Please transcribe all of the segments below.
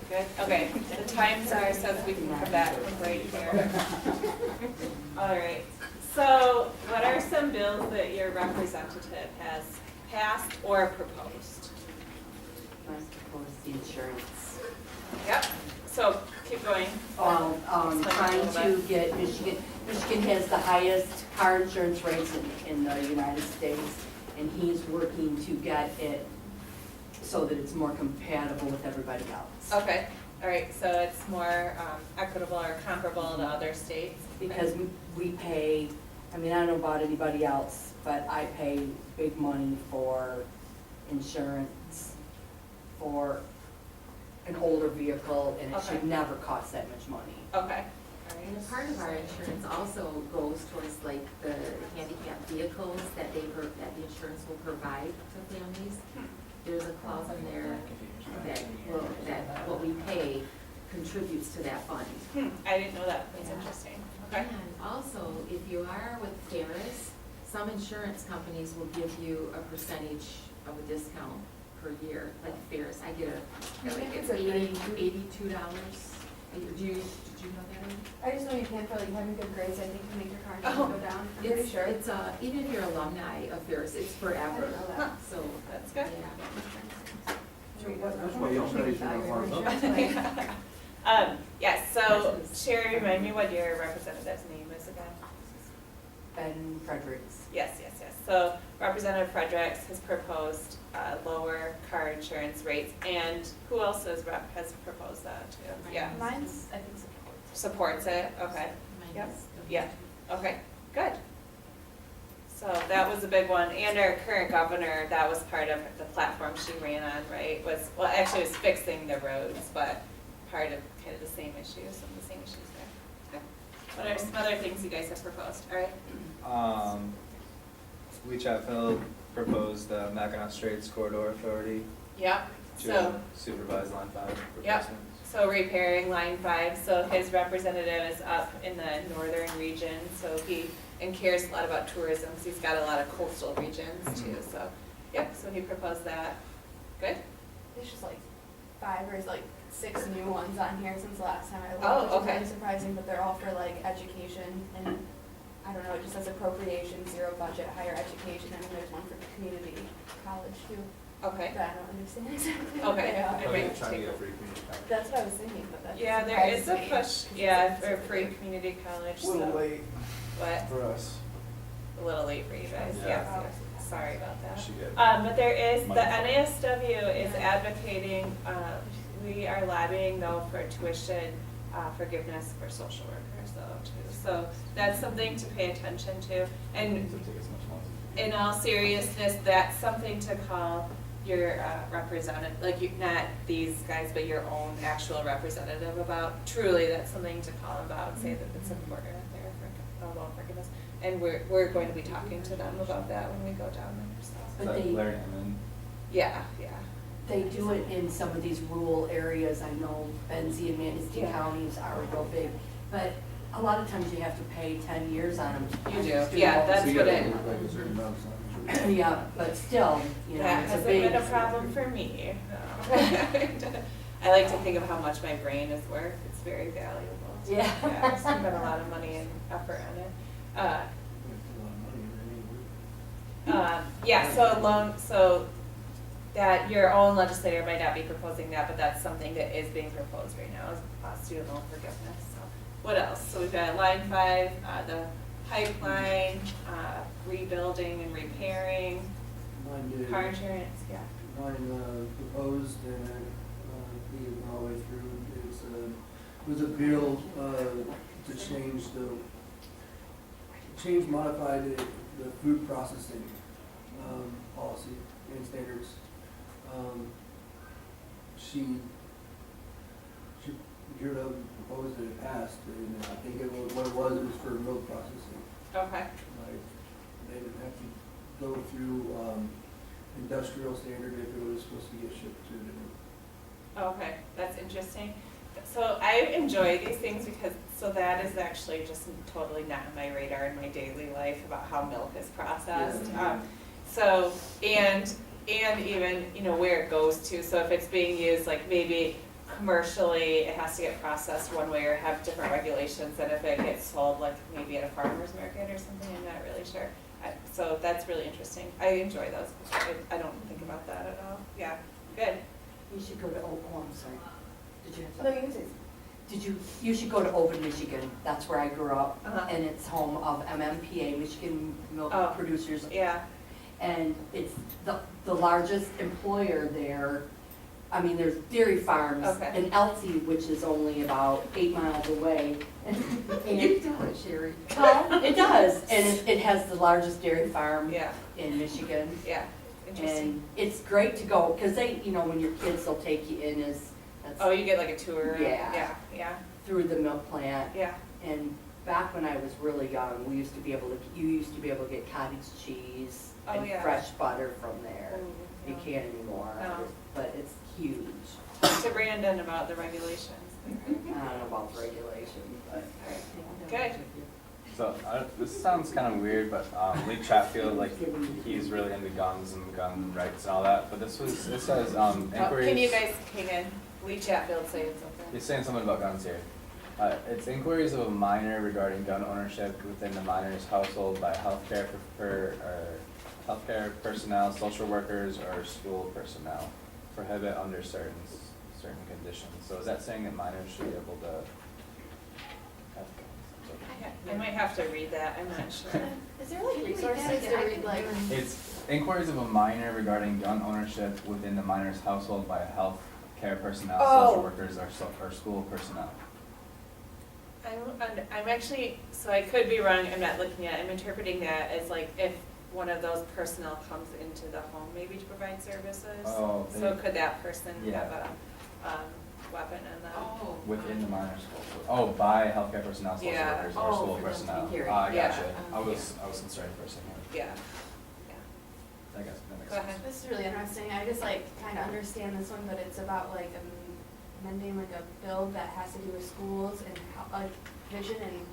Good, okay, the times are so we can come back right here. All right, so what are some bills that your representative has passed or proposed? I propose the insurance. Yep, so keep going. Explain Trying a to little bit. get Michigan has the highest car insurance rates in the United States, and he's working to get it so that it's more compatible with everybody else. Okay, all right, so it's more equitable or comparable to other states? Because we pay, I mean, I don't know about anybody else, but I pay big money for insurance for an older vehicle, and it Okay. should never cost that much money. Okay, And a part of our insurance also goes towards like the handicapped vehicles that the insurance will provide to families. There's a clause in there that what we pay contributes to that fund. I didn't know that, that's interesting, okay. And also, if you are with Ferris, some insurance companies will give you a percentage of a discount per year, like Ferris, I get it's $82. Did you know that? I just know you can for like having good grades, I think can make your car Oh. go down, I'm pretty sure. It's, even if you're alumni of Ferris, it's forever, I didn't know that. so, That's good. yeah. That's why you don't pay for your farm. Yes, so Sherry, remind me what your representative's name is again? Ben Fredericks. Yes. So Representative Fredericks has proposed lower car insurance rates, and who else has proposed that too? Yeah, Mine's, I think, supports it, okay. Mine Yep. is the- Yeah, okay, good. So that was a big one, and our current governor, that was part of the platform she ran on, right? Well, actually it was fixing the roads, but part of kind of the same issues, some of the same issues there. Okay. What are some other things you guys have proposed, all right? Lee Chatfield proposed the Mackinac Straits Corridor Authority Yep, so, to supervise Line 5 Yep. replacement. so repairing line 5, so his representative is up in the northern region, so he, and cares a lot about tourism, because he's got a lot of coastal regions too, so, yep, so he proposed that. Good? there's just like 5 or like 6 new ones on here since the last time I looked, Oh, which is okay. really surprising, but they're all for like education and I don't know, it just says appropriation, 0 budget, higher education, and then there's one for community college too, Okay. but I don't understand exactly what Okay. they are. I Oh, might you're trying to take- get a free community college. That's what I was thinking, but that's. Yeah, there is a push, yeah, for free community college, A little so, late what, for us. a little late for you guys, Yeah. yes, sorry about that. She did. But there is, the Money. NASW is advocating, we are lobbying though for tuition forgiveness for social workers though too. So that's something to pay attention to. And Doesn't take as much money. in all seriousness, that's something to call your representative, like you, not these guys, but your own actual representative about. Truly, that's something to call about, say that it's important there for loan forgiveness. And we're going to be talking to them about that when we go down there, so. Is But that they- Larry Hammond? Yeah. They do it in some of these rural areas. I know Benzie and Manistee Yeah. counties are real big, but a lot of times you have to pay 10 years on them. You do, yeah, that's So you what gotta it, work like a certain amount of time. Yeah, but still, you know, that it's a hasn't big. been a problem for me. No. I like to think of how much my brain is worth, it's very valuable. Yeah. I spend a lot of money and effort on it. That's a lot of money, right? Yeah, so that your own legislator might not be proposing that, but that's something that is being proposed right now, is student loan forgiveness, so. What else? So we've got line 5, the pipeline, rebuilding and repairing, Mine did, car insurance, yeah. mine proposed and being all the way through, was a bill to modify the food processing policy and standards. She proposed that it passed, and I think what it was for milk processing. Okay, Like, they didn't have to go through industrial standard if it was supposed to get shipped to them. okay, that's interesting. So I enjoy these things because, so that is actually just totally not on my radar in my daily life about how milk is processed. Yeah. And even, where it goes to, so if it's being used, like maybe commercially, it has to get processed one way or have different regulations than if it gets sold like maybe at a farmer's market or something, I'm not really sure. So that's really interesting. I enjoy those. I don't think about that at all. Yeah, good. You should go to, I'm sorry. Did you have No, something? you can say. You should go to Ovid, Michigan. That's where I grew up. Uh-huh. And it's home of MMPA, Michigan Milk Oh. Producers. Yeah, And it's the largest employer there. I mean, there's dairy farms Okay. in Elsie, which is only about 8 miles away. You tell it, Sherry. It does, and it has the largest dairy farm yeah, in Michigan. yeah, interesting. And it's great to go, because they, you know, when your kids, they'll take you in that's Oh, you get like a tour? Yeah. Yeah, yeah, through the milk plant. yeah. And back when I was really young, you used to be able to get cottage cheese Oh, and yeah. fresh butter from there. Ooh, You yeah. can't anymore, No. but it's huge. To Brandon about the regulations. I don't know about the regulation, but. Good. So, this sounds kind of weird, but Lee Chatfield, like, he's really into guns and gun rights and all that, but it says, Oh, inquiries. can you guys hang in? Lee Chatfield saying something. He's saying something about guns here. It's inquiries of a minor regarding gun ownership within the minor's household by healthcare healthcare personnel, social workers, or school personnel. Prohibit under certain conditions. So is that saying that minors should be able to have guns? I might have to read that, I'm not sure. Is there like resources to read like? It's inquiries of a minor regarding gun ownership within the minor's household by health care personnel, social workers, or school personnel. I'm actually, so I could be wrong, I'm not looking at it, I'm interpreting that as like if one of those personnel comes into the home maybe to provide services. Oh, So could that person Yeah. have a weapon in them? Oh. Within the minor's household. Oh, by healthcare personnel, social Yeah. workers, or Oh, school for them to be personnel. carried. Ah, I Yeah. gotcha. I was concerned for a second. Yeah, I guess that makes go sense. ahead. This is really interesting. I just like kind of understand this one, but it's about like amending like a bill that has to do with schools and how, like vision and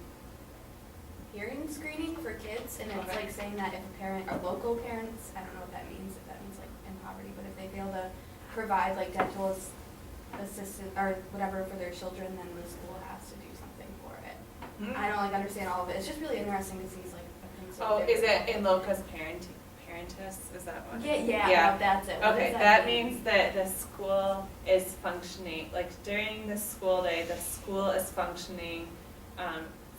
hearing screening for kids. And it's Okay. like saying that if a parent or local parents, I don't know what that means, if that means like in poverty, but if they fail to provide like dental assistance or whatever for their children, then the school has to do something for it. I don't like understand all of it. It's just really interesting to see like things. Oh, is it in locus parentis, is that one? Yeah, Yeah. no, that's it. What Okay, does that mean? means that the school is functioning, like during the school day, the school is functioning,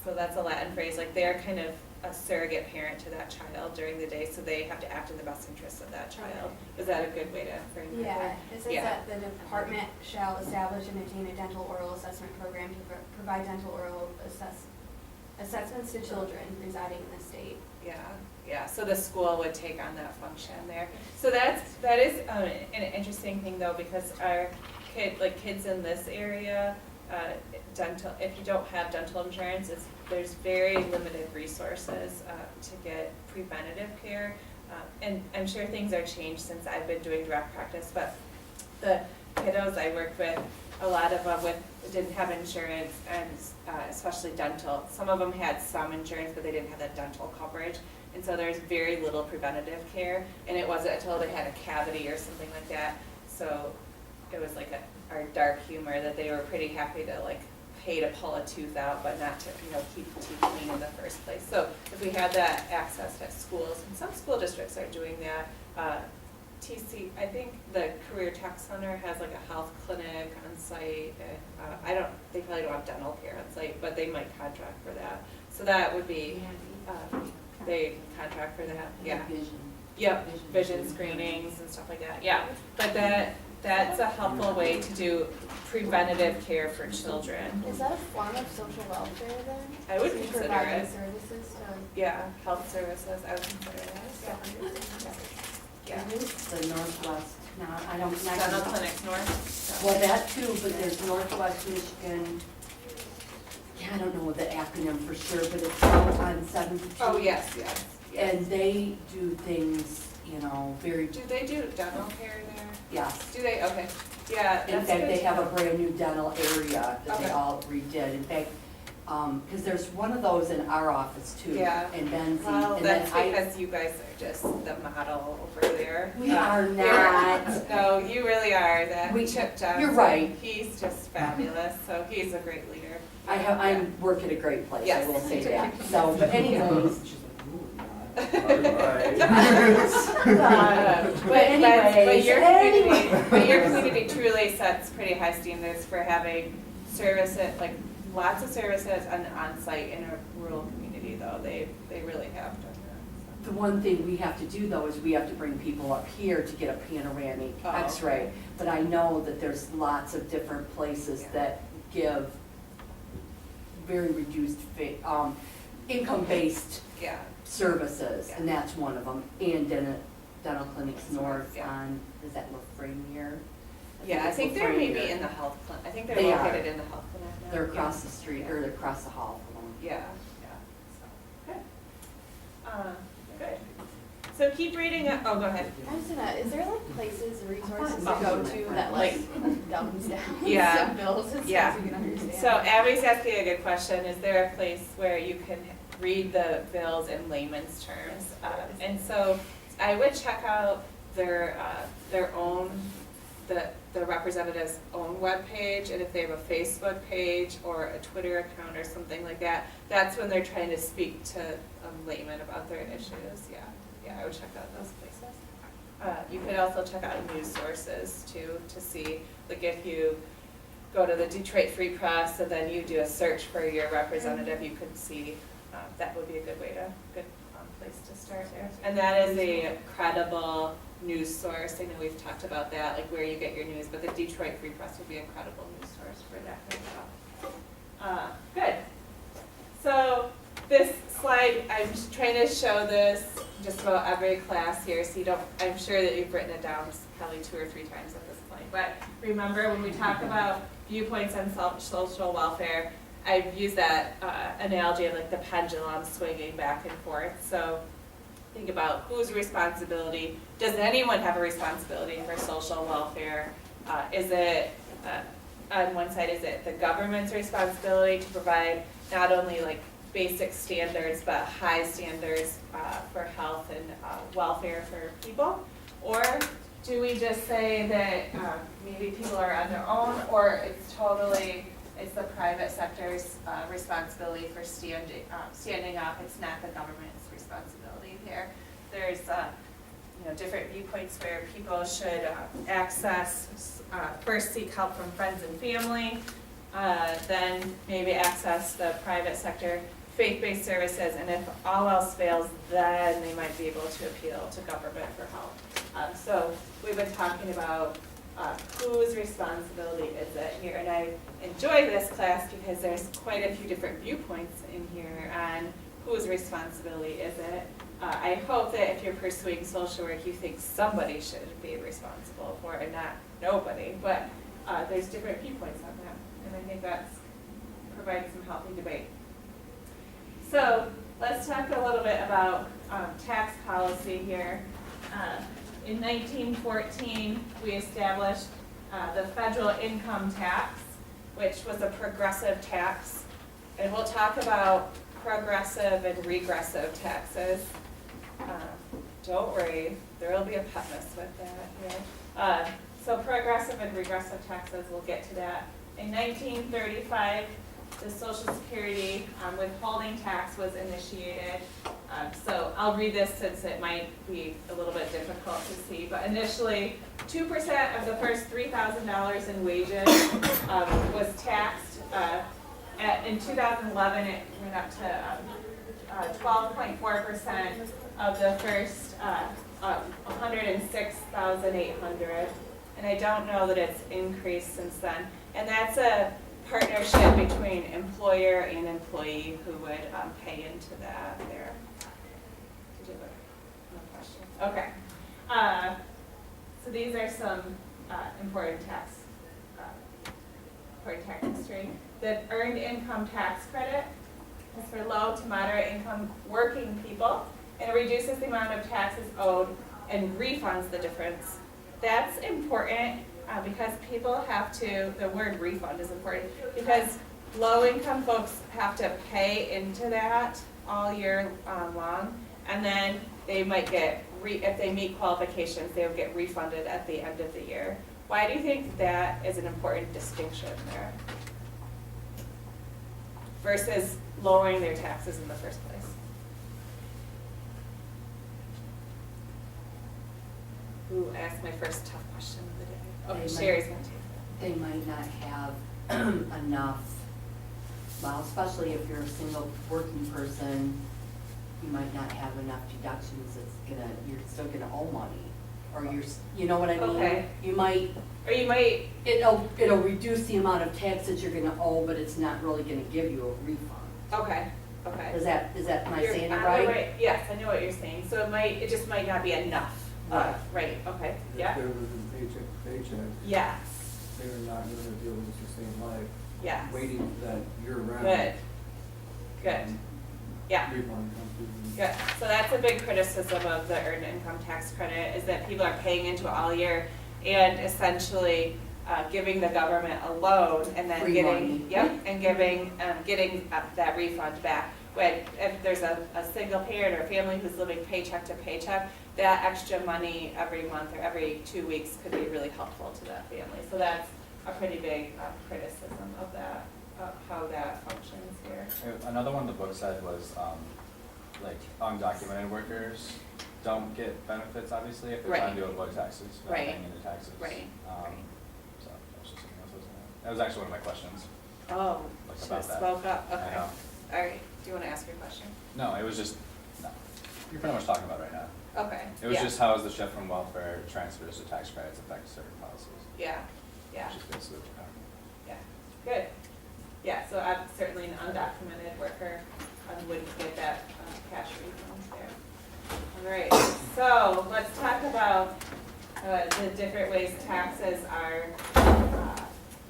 so that's a Latin phrase, like they're kind of a surrogate parent to that child during the day, so they have to act in the best interest of that child. Is that a good way to frame it? Yeah, it says Yeah. that the department shall establish and maintain a dental oral assessment program to provide dental oral assessments to children residing in the state. Yeah, so the school would take on that function there. So that is an interesting thing though, because our kids in this area, dental, if you don't have dental insurance, there's very limited resources to get preventative care. And I'm sure things are changed since I've been doing direct practice, but the kiddos I worked with, a lot of them didn't have insurance, and especially dental. Some of them had some insurance, but they didn't have that dental coverage. And so there's very little preventative care, and it wasn't until they had a cavity or something like that. So it was like our dark humor that they were pretty happy to like pay to pull a tooth out, but not to, keep the teeth clean in the first place. So if we had that access at schools, and some school districts are doing that. I think the Career Tech Center has like a health clinic on site. They probably don't have dental care on site, but they might contract for that. So that would be, they can contract for that, yeah. Vision. Yep, vision screenings and stuff like that, yeah. But that's a helpful way to do preventative care for children. Is that a form of social welfare then? I would So consider providing it. services to Yeah, health services, I would consider that, yeah. It's the Northwest, no, I don't. Dental clinics north? Well, that too, but there's Northwest Michigan, yeah, I don't know the acronym for sure, but it's out on 7th Street. Oh, yes. And they do things, very, Do they do dental care there? yes. Do they, okay, yeah, In that's fact, good they to have a know. brand new dental area that they Okay. all redid. In fact, because there's one of those in our office too. Yeah. In Benzie. Well, and then that's because you guys are just the model over there. We are you're- not. No, you really really are, that We- Chip Johnson. you're right. He's just fabulous, so he's a great leader. I work at a great place, I Yes. will say that. So, but anyways, She's like, "Ooh, not." But anyways, your anyway. community, but your community truly sets pretty high standards for having services, like lots of services and on-site in a rural community though. They really have done that. the one thing we have to do though is we have to bring people up here to get a panoramic Oh, x-ray. okay. But I know that there's lots of different places Yeah. that give very reduced income-based Yeah, services, and Yeah. that's one of them. And dental clinics That's right, north yeah. on, is that Lafreniere? yeah, I it's think they're maybe Lafreniere. in the health clinic, I think they're They are. located in the health clinic now. They're Yeah. across the street, or they're across the hall from them. Yeah, so, good. Good. So keep reading it, oh, go ahead. I was gonna, is there like places, resources to Oh. go to that like dumbs down Yeah. some bills and Yeah. stuff so you can understand? So Abby's asking a good question, is there a place where you can read the bills in layman's terms? And so I would check out their own, the representative's own webpage, and if they have a Facebook page or a Twitter account or something like that, that's when they're trying to speak to a layman about their issues, yeah, I would check out those places. You could also check out news sources too, to see, like if you go to the Detroit Free Press and then you do a search for your representative, you could see, that would be a good place to start there. And that is a credible news source. I know we've talked about that, like where you get your news, but the Detroit Free Press would be a credible news source for that kind of stuff. Good. So this slide, I'm just trying to show this just about every class here, so you don't, I'm sure that you've written it down probably 2 or 3 times at this point. But remember, when we talk about viewpoints on social welfare, I've used that analogy of like the pendulum swinging back and forth. So think about whose responsibility, does anyone have a responsibility for social welfare? Is it, on one side, is it the government's responsibility to provide not only like basic standards, but high standards for health and welfare for people? Or do we just say that maybe people are on their own, or it's the private sector's responsibility for standing up, it's not the government's responsibility here. There's different viewpoints where people should access, first seek help from friends and family, then maybe access the private sector faith-based services, and if all else fails, then they might be able to appeal to government for help. So we've been talking about whose responsibility is it here, and I enjoy this class because there's quite a few different viewpoints in here on whose responsibility is it. I hope that if you're pursuing social work, you think somebody should be responsible for it and not nobody, but there's different viewpoints on that, and I think that's provides some healthy debate. So let's talk a little bit about tax policy here. In 1914, we established the federal income tax, which was a progressive tax. And we'll talk about progressive and regressive taxes. Don't worry, there will be a putness with that here. So progressive and regressive taxes, we'll get to that. In 1935, the Social Security withholding tax was initiated. So I'll read this since it might be a little bit difficult to see, but initially 2% of the first $3,000 in wages was taxed. In 2011, it went up to 12.4% of the first 106,800. And I don't know that it's increased since then. And that's a partnership between employer and employee who would pay into that there. Did you have no questions? Okay. So these are some important tax history. The earned income tax credit is for low to moderate income working people, and it reduces the amount of taxes owed and refunds the difference. That's important because people have to, the word refund is important, because low-income folks have to pay into that all year long, and then they might get, if they meet qualifications, they'll get refunded at the end of the year. Why do you think that is an important distinction there? Versus lowering their taxes in the first place? Ooh, I asked my first tough question of the day. Okay, They might- Sherry's gonna take that. They might not have enough, well, especially if you're a single working person, you might not have enough deductions, you're still gonna owe money. Or you know what I mean? Okay. You might, Or you might, it'll reduce the amount of taxes you're gonna owe, but it's not really gonna give you a refund. okay, okay. Is that, am I You're saying on it the right? Yes, I know what you're saying, so it just might not be enough. Right. Right, okay, If yeah, they're living paycheck to paycheck, yes, they're not gonna be able to sustain life, yes. waiting for that year-round. Good, good, yeah. Refund comes through. Good, so that's a big criticism of the earned income tax credit, is that people are paying into it all year and essentially giving the government a loan and then Free getting, money. yep, and getting that refund back. When, if there's a single parent or a family who's living paycheck to paycheck, that extra money every month or every 2 weeks could be really helpful to that family. So that's a pretty big criticism of that, of how that functions here. Another one the book said was, like, undocumented workers don't get benefits, obviously, if they're trying to avoid taxes, not Right. paying into taxes. Right. So, that's just something else I was gonna, that was actually one of my questions. Oh, Like should about have that. spoke up, I okay. know. All right, do you want to ask your question? No, it was just, no, you're pretty much talking about it right now. Okay. It was yeah. just how is the shift from welfare transfers to tax credits affect certain policies? Yeah, yeah, Which is basically what we're talking yeah, good. Yeah, so I'm certainly an undocumented worker, I wouldn't get that cash refund there. All right, so let's talk about the different ways taxes are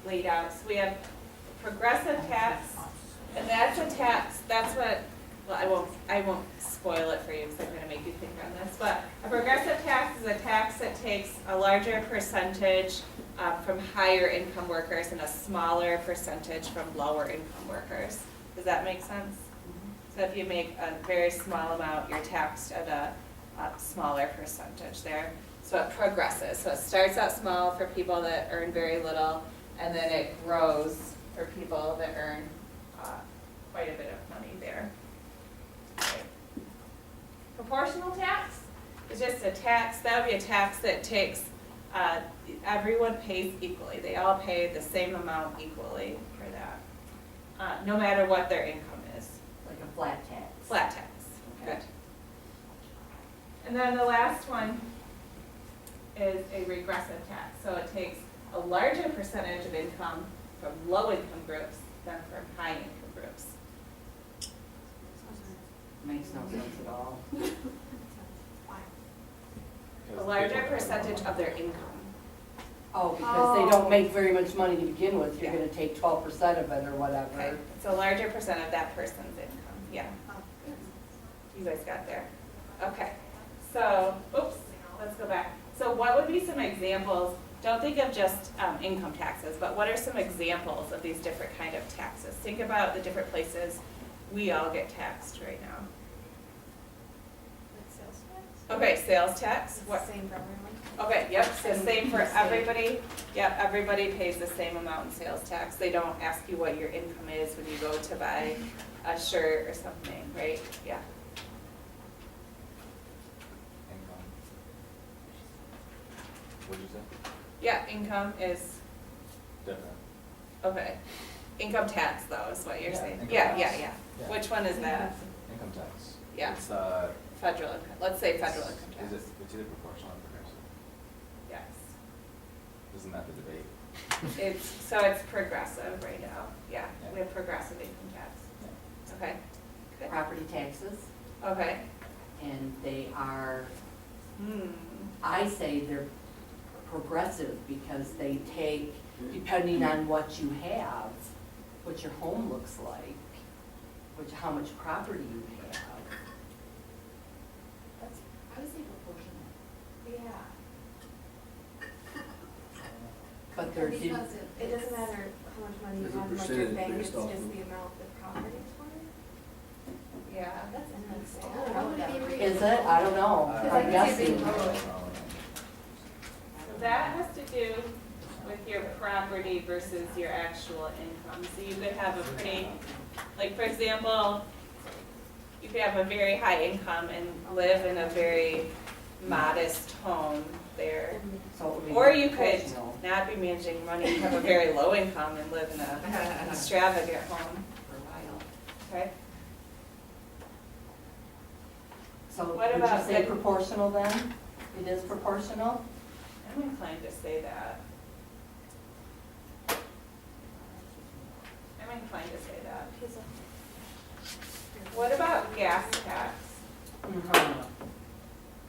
laid out. So we have progressive tax, and that's a tax, that's what, well, I won't spoil it for you because I'm gonna make you think on this, but a progressive tax is a tax that takes a larger percentage from higher income workers and a smaller percentage from lower income workers. Does that make sense? So if you make a very small amount, you're taxed at a smaller percentage there. So it progresses, so it starts out small for people that earn very little, and then it grows for people that earn quite a bit of money there. Okay. Proportional tax is just a tax, that would be a tax that takes, everyone pays equally. They all pay the same amount equally for that, no matter what their income is. Like a flat tax. Flat tax, Okay. good. And then the last one is a regressive tax. So it takes a larger percentage of income from low income groups than from high income groups. Makes no sense at all. about. A larger percentage of their income. Oh, because they don't Oh. make very much money to begin with, you're Yeah. gonna take 12% of it or Okay, whatever. it's a larger percent of that person's income, yeah. You guys got there? Okay, so, oops, let's go back. So what would be some examples, don't think of just income taxes, but what are some examples of these different kind of taxes? Think about the different places we all get taxed right now. Like sales tax? Okay, sales tax, It's the what, same for everyone. okay, yep, so And same for the same. everybody. Yep, everybody pays the same amount in sales tax. They don't ask you what your income is when you go to buy a shirt or something, right? Yeah. Income. What'd you say? Yeah, income is, Different. okay. Income tax though is what you're Yeah, saying. income Yeah, tax. yeah, yeah. Yeah. Which one is that? Income tax. Yeah. It's, Federal income, let's say federal income tax. it's either proportional or progressive. Yes. Isn't that the debate? So it's progressive right now. Yeah, Yeah. we have progressive income tax. Yeah. Okay. Good. Property taxes, Okay. and they are, Hmm. I say they're progressive because they take, depending on what you have, what your home looks like, how much property you have. I would say proportional. Yeah. But they're, Because It doesn't matter how much money you There's a have in like your percentage bank, it's based just off the of- amount the property is worth. Yeah. That's interesting. I don't know what that would be. is it? I don't know. Because I'm I can see guessing. it being low. So that has to do your property versus your actual income. So you could have a pretty, like for example, you could have a very high income and live in a very modest home there. So it would be Or you could proportional. not be managing money, have a very low income and live in an extravagant home, For a while. okay? So What would about you say the- proportional then? It is proportional? I'm inclined to say that. I'm inclined to say that. What about gas tax?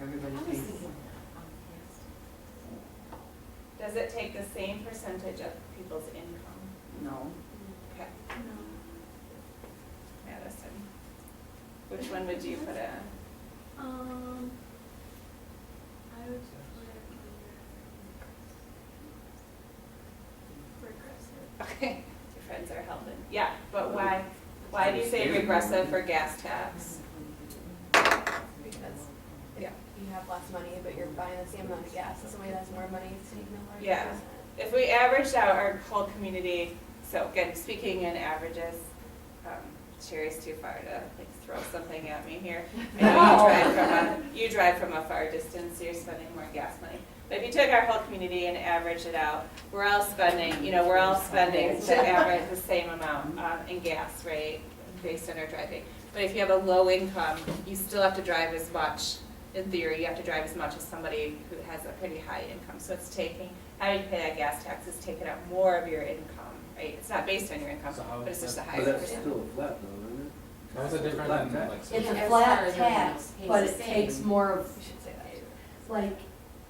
Everybody I was pays. thinking, Does it take the same percentage of people's income? No. Okay. Madison. Which one would you put in? I would put regressive. Okay, your friends are helping. Yeah, but why? Why do you say regressive for gas tax? Because Yeah. you have less money, but you're buying the same amount of gas, so somebody that has more money is taking a larger Yeah. percent. If we averaged out our whole community, so again, speaking in averages, Sherry's too far to like throw something at me here. I know you drive from a far distance, so you're spending more gas money. But if you took our whole community and averaged it out, we're all spending to average the same amount in gas, right, based on our driving. But if you have a low income, you still have to drive as much. In theory, you have to drive as much as somebody who has a pretty high income. So it's taking, how you pay that gas tax is taking out more of your income, right? It's not based on your income, So how but it's is just a that- higher But that's percent. still flat though, isn't it? How is it different than like? It's As a far flat as everyone tax, pays but the it takes same. more of, You should say that. like,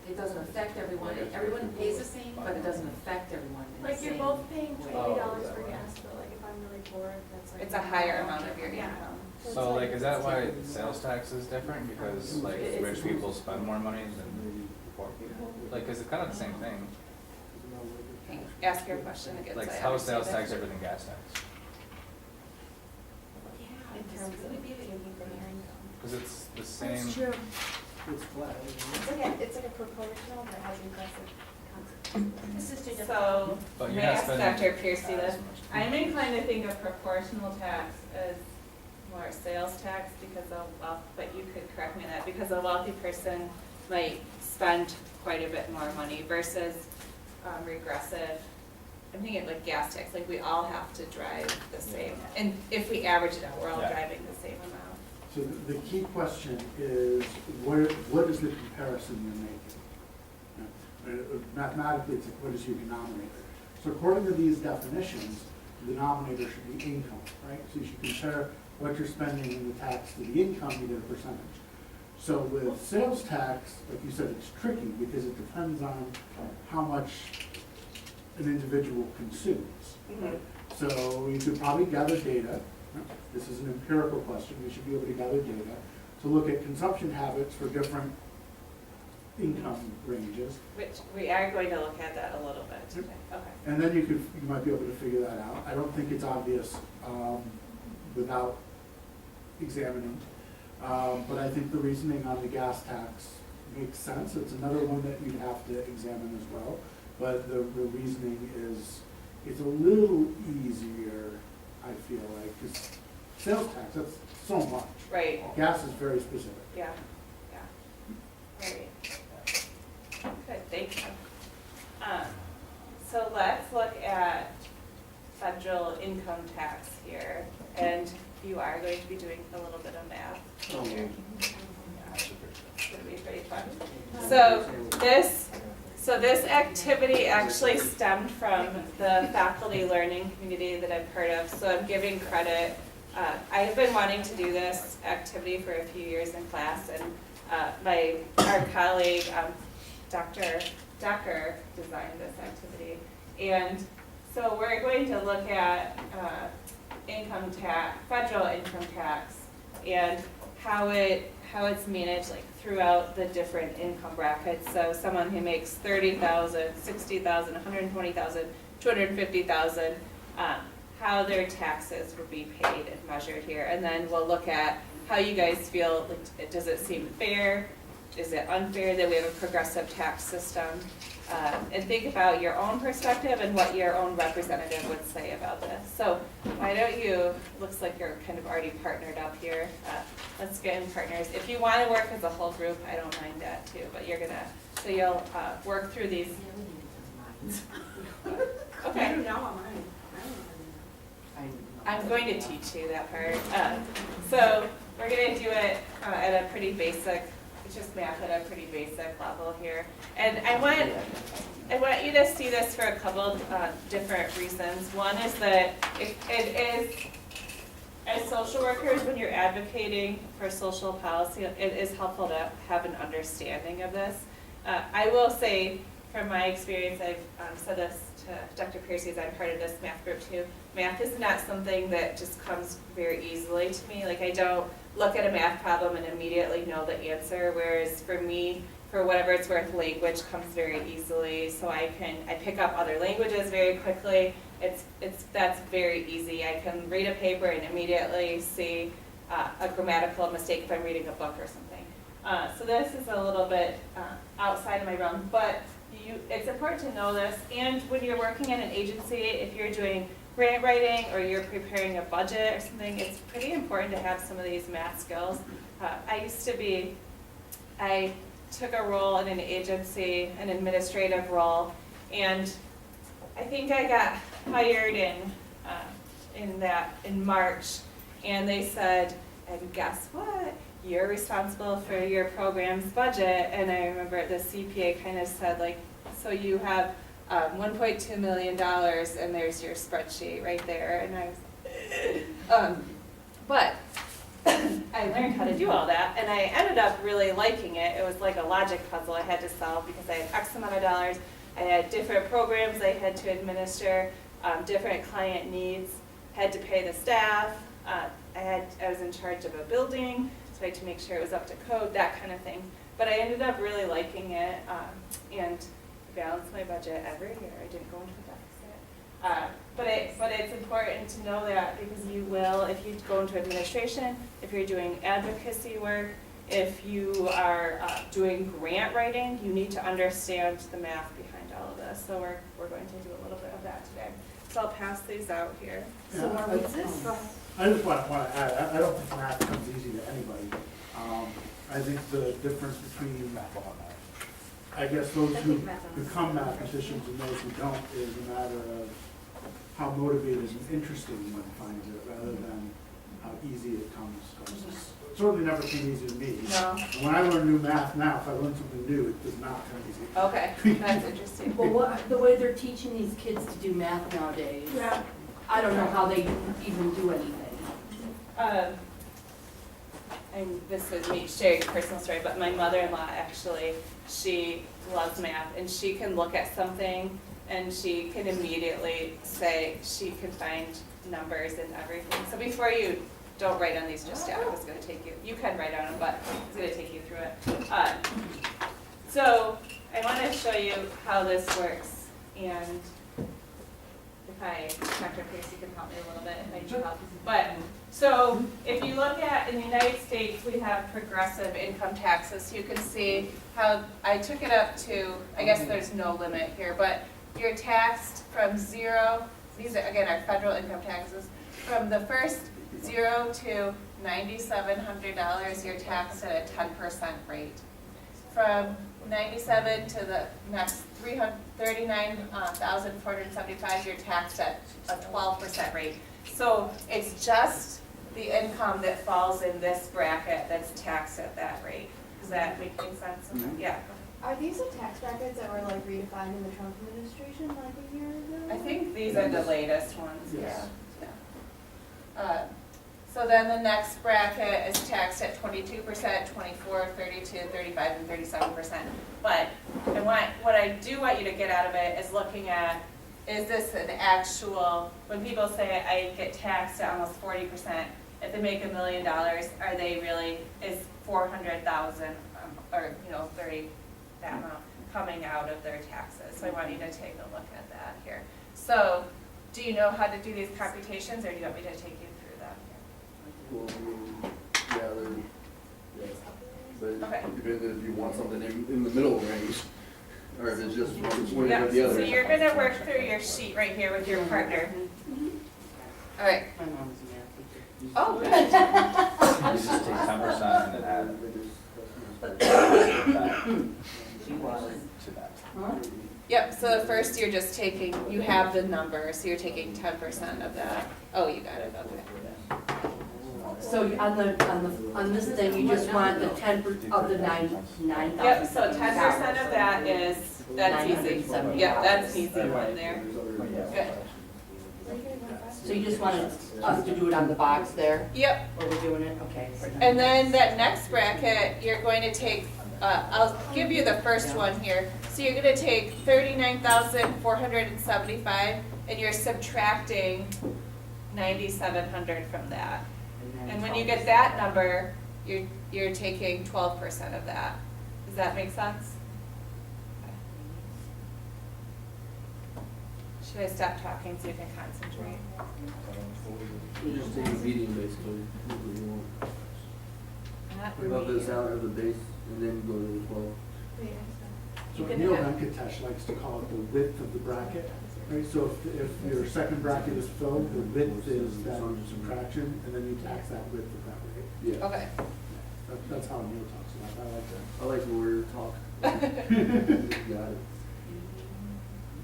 It doesn't affect everyone, everyone pays the same, but it doesn't affect everyone in the Like same you're both paying way. $20 is that for right? gas, but like if I'm really poor, that's like. It's a higher amount of your Yeah. income. it's So like, is that why sales tax is different? Because like rich people spend more money than poor people? Like, is it kind of the same thing? Ask your question again. so Like, I how is sales understand tax it. different than gas tax? In terms of taking from your income. Because it's the same. That's true. It's flat. It's like a proportional, but it has regressive consequences. This is too different. So, But may you're I not ask spending Dr. Piercy as this? much. I'm inclined to think of proportional tax as more sales tax because of wealth, but you could correct me on that, because a wealthy person might spend quite a bit more money versus regressive. I'm thinking like gas tax, like we all have to drive the same, and if we average it out, we're all Yeah. driving the same amount. So the key question is, what is the comparison you're making? Mathematically, it's like, what is your denominator? So according to these definitions, the denominator should be income, right? So you should compare what you're spending in the tax to the income, you get a percentage. So with sales tax, like you said, it's tricky because it depends on how much an individual consumes. Mhm. So you could probably gather data. This is an empirical question. We should be able to gather data to look at consumption habits for different income ranges. Which we are going to look at that a little bit today, okay. And then you might be able to figure that out. I don't think it's obvious without examining. But I think the reasoning on the gas tax makes sense. It's another one that you'd have to examine as well. But the reasoning is, it's a little easier, I feel like, because sales tax, that's so much. Right, Gas is very specific. yeah, right. Good, thank you. So let's look at federal income tax here, and you are going to be doing a little bit of math. Oh, here. It's gonna be pretty fun. So this activity actually stemmed from the faculty learning community that I'm part of, so I'm giving credit. I have been wanting to do this activity for a few years in class, and our colleague, Dr. Decker, designed this activity. And so we're going to look at income tax, federal income tax, and how it's managed like throughout the different income brackets. So someone who makes $30,000, $60,000, $120,000, $250,000, how their taxes would be paid and measured here. And then we'll look at how you guys feel, like, does it seem fair? Is it unfair that we have a progressive tax system? and think about your own perspective and what your own representative would say about this. So why don't you, looks like you're kind of already partnered up here. Let's get in partners. If you want to work as a whole group, I don't mind that too, but you're gonna, so you'll work through these. Okay. I'm going to teach you that part. So we're going to do it at a pretty basic, it's just math at a pretty basic level here. And I want you to see this for a couple different reasons. One is that it is, as social workers, when you're advocating for social policy, it is helpful to have an understanding of this. I will say, from my experience, I've said this to Dr. Piercy, as I'm part of this math group too. Math is not something that just comes very easily to me. Like, I don't look at a math problem and immediately know the answer, whereas for me, for whatever it's worth, language comes very easily. So I pick up other languages very quickly. That's very easy. I can read a paper and immediately see a grammatical mistake if I'm reading a book or something. So this is a little bit outside of my realm, but it's important to know this. And when you're working at an agency, if you're doing grant writing or you're preparing a budget or something, it's pretty important to have some of these math skills. I took a role in an agency, an administrative role, and I think I got hired in March, and they said, and guess what? You're responsible for your program's budget. And I remember the CPA kind of said, like, so you have $1.2 million, and there's your spreadsheet right there. And but I learned how to do all that, and I ended up really liking it. It was like a logic puzzle I had to solve because I had X amount of dollars. I had different programs I had to administer, different client needs, had to pay the staff. I was in charge of a building, so I had to make sure it was up to code, that kind of thing. But I ended up really liking it, and balanced my budget every year. I didn't go into a deficit. But it's important to know that, because you will, if you go into administration, if you're doing advocacy work, if you are doing grant writing, you need to understand the math behind all of this. So we're going to do a little bit of that today. So I'll pass these out here. Yeah, So what is this? I just want to add, I don't think math comes easy to anybody. I think the difference between, I guess, those who become mathematicians and those who don't is a matter of how motivated and interesting one finds it, rather than how easy it comes. It certainly never came easy to me. No. And when I learn new math now, if I learn something new, it does not come easy. Okay, that's interesting. Well, the way they're teaching these kids to do math nowadays, Yeah. I don't know how they even do anything. And this is me sharing a personal story, but my mother-in-law actually, she loves math, and she can look at something and she can immediately say she can find numbers and everything. So before you, don't write on these just yet. I was going to take you can write on them, but I was going to take you through it. So I want to show you how this works, and if Dr. Piercy can help me a little bit, if I need help. But, so if you look at, in the United States, we have progressive income taxes. So you can see how I took it up to, I guess there's no limit here, but you're taxed from zero, these are, again, our federal income taxes, from the first 0 to $9,700, you're taxed at a 10% rate. From 97 to the next 39,475, you're taxed at a 12% rate. So it's just the income that falls in this bracket that's taxed at that rate. Does that make any sense? Mm-hmm. Yeah. Are these the tax brackets that were like redefined in the Trump administration like a year ago? I think these are the latest ones, Yes. yeah. So then the next bracket is taxed at 22%, 24, 32, 35, and 37%. But what I do want you to get out of it is looking at, is this an actual, when people say I get taxed at almost 40%, if they make $1 million, are they really, is 400,000 or 30, that amount coming out of their taxes? So I want you to take a look at that here. So do you know how to do these computations, or do you want me to take you through them? Well, yeah, but Okay. depending if you want something in the middle range. Or if it's just one or Yep, the other? so you're gonna work through your sheet right here with your partner. All right. My mom's a math teacher. Oh, good. You just take 10% and then add that She was. to that. Huh? Yep, so the first you're just taking, you have the number, so you're taking 10% of that. Oh, you got it, okay. So on this thing, you just want the 10 of the 9,000. Yep, so 10% of that is, that's easy. $970. Yep, that's an easy one there. Good. So you just wanted us to do it on the box there, Yep, or we're doing it, okay. and then that next bracket, you're going to take, I'll give you the first one here. So you're gonna take 39,475, and you're subtracting 9,700 from that. And when you get that number, you're taking 12% of that. Does that make sense? Should I stop talking so you can concentrate? You just take a median basically. Not Above the remedial. salary of the base, and then go to the 12. So You can Neil have- Venkatesh likes to call it the width of the bracket, right? So if your second bracket is filled, the width is that subtraction, and then you tax that width at that rate. Yeah. Okay. That's how Neil talks about it. I like that. I like lawyer talk. Got it.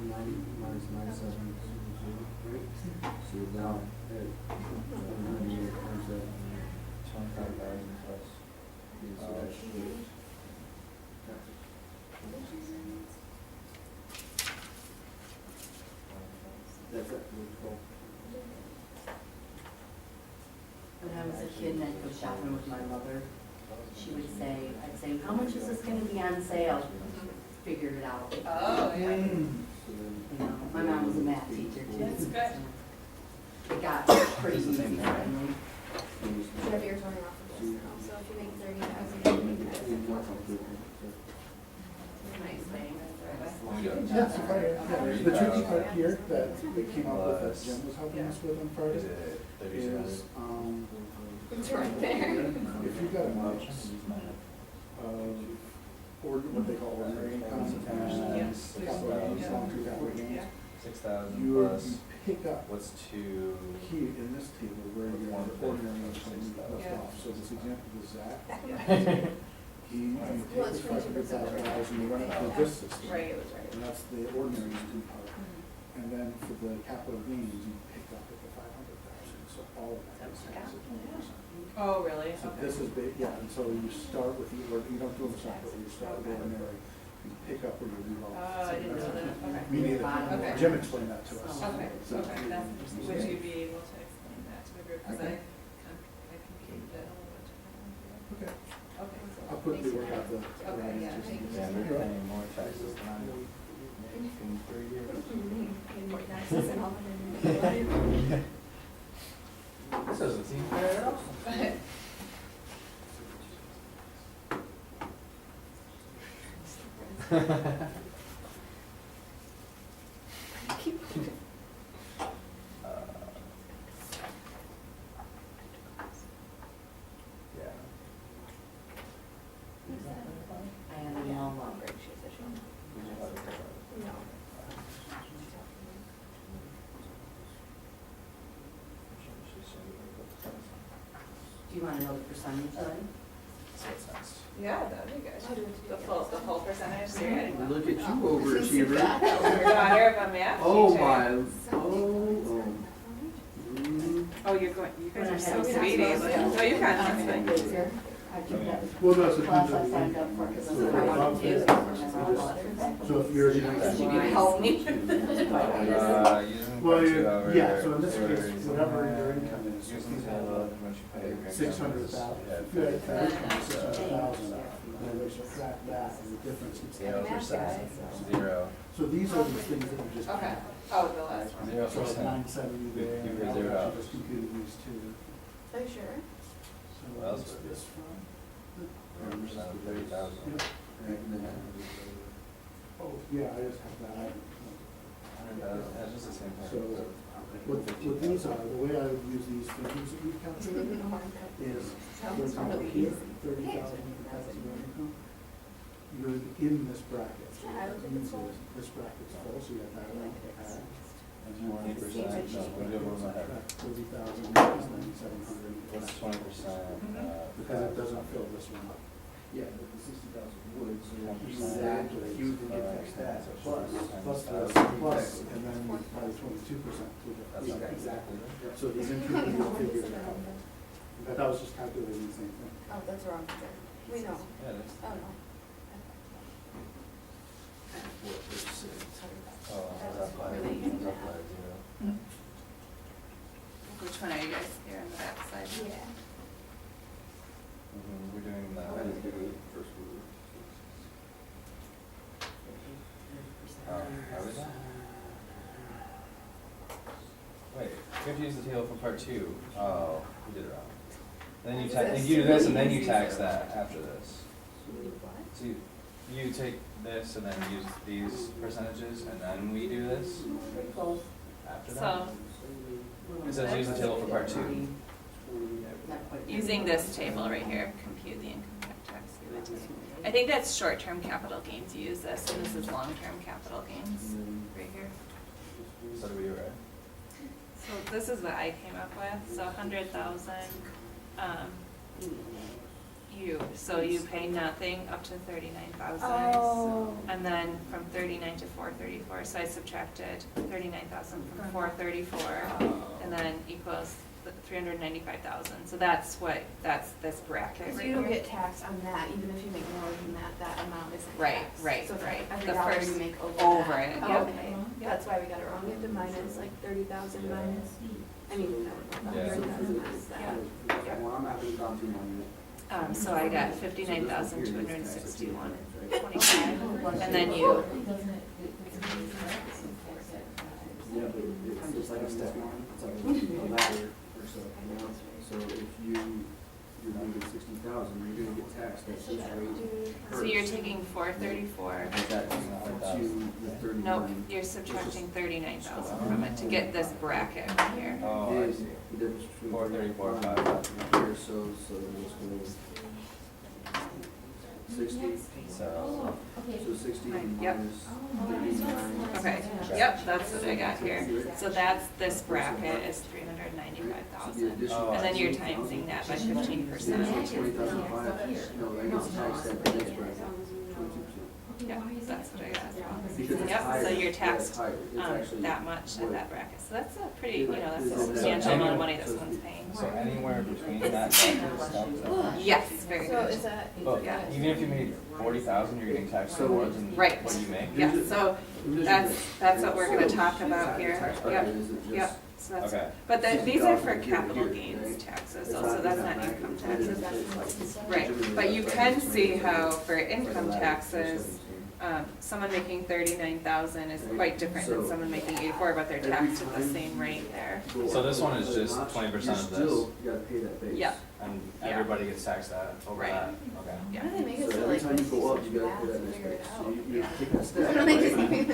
90 minus 9700, right? So now, at 100 times that. 25,000 plus. Yeah, so that's That's it. When I was a kid and I'd go shopping with my mother, she would say, I'd say, how much is this gonna be on sale? Figured it out. Oh, yeah. You know, my mom was a math teacher too. That's good. It got pretty easy finally. Whatever you're turning off of this now, so if you make 30,000, you make that. Nice thing. Yeah, so far, yeah, the tricky part here that we came up with, that Jim was helping us with on Friday, Is it 37? is, It's right there. if you've got a mix or what they call ordinary income and capital gains, long-term capital gains, 6,000 you plus, pick up what's two? here in this table where your ordinary income is left Yeah. off. So this example is Zach, Yeah. you Well, take it's the $500,000 and you run it through this system. Right, it was right. And that's the ordinary income part. And then for the capital gains, you pick up at the 500,000, so all of that is at 20%. Oh, really? So this is big, yeah, and so you start with the, you don't do them separately, you start with ordinary, you pick up where you leave off. Oh, I didn't know that, okay. Me neither. Okay. Jim explained that to us. Okay, So- okay, that's interesting. Would you be able to explain that to the group? Because I computed that a little bit. Okay, Okay. I'll quickly work out the. Okay, yeah, thank you. Yeah, they're paying more taxes than I am in 3 years. Pay more taxes and all that. This doesn't seem fair at all. Yeah. I had them all up. Do you want to know the percentage then? Yeah, that'd be good. The whole percentage, so you're adding up. Look at you, overachiever. Your daughter of a math teacher. Oh my, oh. Oh, you're guys are so When I had sweet. a- Oh, you got something. I took that Well, no, so it class depends I on signed the. up for because So that's what I wanted to do. above this, So if you're. She could help me. Using Well, 2 hours. yeah, so in this case, whatever your income is, if Using you the have how much you pay. 600,000, if you had a income of 600,000, then we subtract that, and the difference is. 0%. So these are the things that you just. Okay. Oh, the last one. 0%. So it's 970 there, You and were I'll $0. actually just computed these two. Are you sure? So What else what's would it this from? 0% of 30,000. Yep. Oh, yeah, I just have that. 100,000, yeah, just the same thing. So what these are, the way I would use these figures that we've calculated is, for example, here, 30,000 taxable income. you're in this bracket. Yeah, I would think it's full. This bracket's full, so you have that one to add. And then 20%, no, what was my head? 30,000, 9,700. What's 20%? Because it doesn't fill this one up. Yeah, but the 60,000 would, so 10%. Exactly. he would get taxed that, plus. Plus this, plus, and then probably 22%. That's okay. Exactly. So these intermediate figures are out. But that was just calculating the same thing. Oh, that's wrong there. We know. Yeah, it is. Oh, no. Oh, how's that apply? How's that apply to zero? Which one are you guys here on the back side? Yeah. We're doing the. I didn't do it first one. How is that? Wait, we have to use the table for part two. Oh, we did it wrong. Then you tax, you do this and then you tax that after this. So you take this and then use these percentages and then we do this after that? So, It says use the table for part two. using this table right here, compute the income tax you would take. I think that's short-term capital gains, you use this, and this is long-term capital gains, right here. So do we, right? So this is what I came up with, so 100,000, so you pay nothing up to 39,000. Oh. And then from 39 to 434, so I subtracted 39,000 from 434, and then equals 395,000. So that's this bracket Because right you don't here. get taxed on that, even if you make more than that, that amount isn't Right, taxed. right, So for right. every The dollar first you make over over that. it, Oh, yep. okay. That's why we got it wrong. We have to minus like 30,000 minus, I mean, Yeah. 30,000 minus that. Well, I'm not gonna count too much. So I got 59,261.25, and then you, Yeah, but it's like a step, it's like a ladder or so, you know? So if you're making 60,000, you're gonna get taxed at this rate. so you're taking 434. But that puts you with 39. Nope, you're subtracting 39,000 from it to get this bracket right here. Oh, I Is see. the difference between 434, 5 here, so it's going 60. So, So 60 Yep. minus 39. Okay, yep, that's what I got here. So that's, this bracket is 395,000. Oh, And then I you're see. timesing that by Yeah, so 15%. 20,005, no, that gets taxed at the next bracket, 22%. Yeah, that's what I got. Because it's Yep, higher. so you're Yeah, it's taxed higher. It's actually that much at what- that bracket. So that's a pretty, you know, that's a So substantial amount of money so this one's paying. so anywhere between that bracket stuff. Yes, very So is good. that? But Yeah. even if you made 40,000, you're getting taxed more than Right. what you make? Yeah, so that's what we're gonna talk about here. Tax Yep, bracket is it just- yep. So that's, Okay. but these are for 60,000 capital here, gains right? taxes, It's so not that's in not that income bracket. It taxes. is, Right, but you can see how for income taxes, someone making 39,000 is quite different than someone making 84, but they're taxed at the same rate there. So this one is just 20% of this? You gotta pay that base. Yeah. And Yeah. everybody gets taxed that over Right. that? Okay. Yeah. How do they make So it so every like time you this go up, is you gotta math pay that to next figure it base. out? So you're taking a I step. don't think right? it's